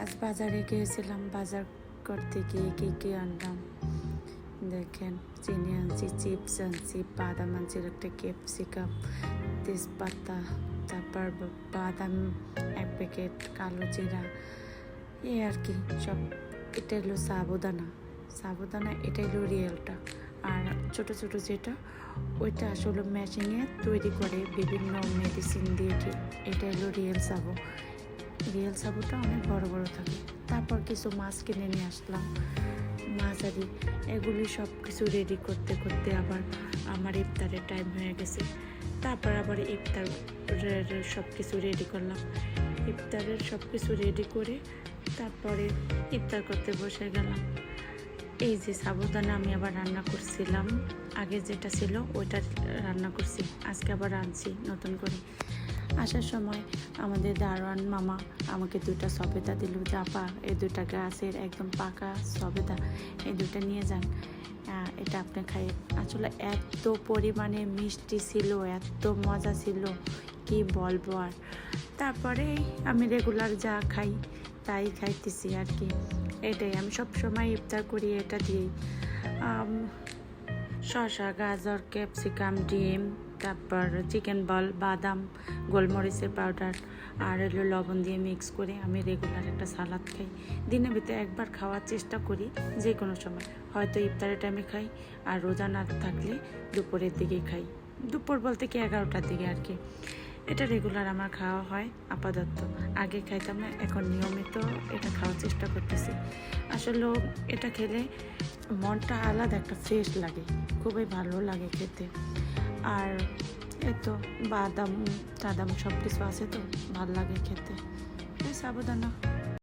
আজ বাজারে গিয়েছিলাম, বাজার করতে গিয়ে কী আনলাম দেখেন। চিনি আনছি, চিপস আনছি, বাদাম আনছি, একটা ক্যাপসিকাম, তেজপাতা, তারপর বাদাম এক প্যাকেট, কালো জিরা, এই আর কি সব। এটা হলো সাবুদানা, এটা হলো রিয়েলটা। আর ছোট ছোট যেটা, ওইটা আসলে মেশিনে তৈরি করে বিভিন্ন মেডিসিন দিয়ে। ঠিক এটা হলো রিয়েল সাবুটা অনেক বড় বড় থাকে। তারপর কিছু মাছ কিনে নিয়ে আসলাম, মাঝারি। এগুলি সব কিছু রেডি করতে করতে আবার আমার ইফতারের টাইম হয়ে গেছে। তারপর আবার ইফতারের সব কিছু রেডি করলাম। ইফতারের সব কিছু রেডি করে তারপরে ইফতার করতে বসে গেলাম। এই যে সাবুদানা আমি আবার রান্না করছিলাম, আগে যেটা ছিল ওইটা রান্না করছি, আজকে আবার রাঁধছি নতুন করে। আসার সময় আমাদের দারোয়ান মামা আমাকে 2টা সবেদা দিল, জাপা এই 2টা গাছের একদম পাকা সবেদা, এই 2টা নিয়ে যান, এটা আপনি খাই। আসলে এত পরিমাণে মিষ্টি ছিল, এত মজা ছিল, কি বলবো আর। তারপরে আমি রেগুলার যা খাই তাই খাইতেছি আর কি। এটাই আমি সবসময় ইফতার করি এটা দিয়েই। শসা, গাজর, ক্যাপসিকাম, ডিম, তারপর চিকেন বল, বাদাম, গোলমরিচের পাউডার আর হলো লবণ দিয়ে মিক্স করে আমি রেগুলার একটা সালাদ খাই। দিনের ভিতরে একবার খাওয়ার চেষ্টা করি, যে কোনো সময়। হয়তো ইফতারের টাইমে খাই, আর রোজা না থাকলে দুপুরের দিকে খাই। দুপুর বলতে কি 11টার দিকে আর কি। এটা রেগুলার আমার খাওয়া হয় আপাতত। আগে খাইতাম না, এখন নিয়মিত এটা খাওয়ার চেষ্টা করতেছি। আসলে এটা খেলে মনটা আলাদা একটা ফ্রেশ লাগে, খুবই ভালো লাগে খেতে। আর এতো বাদাম টাদাম সব কিছু আছে তো, ভালো লাগে খেতে। এই সাবুদানা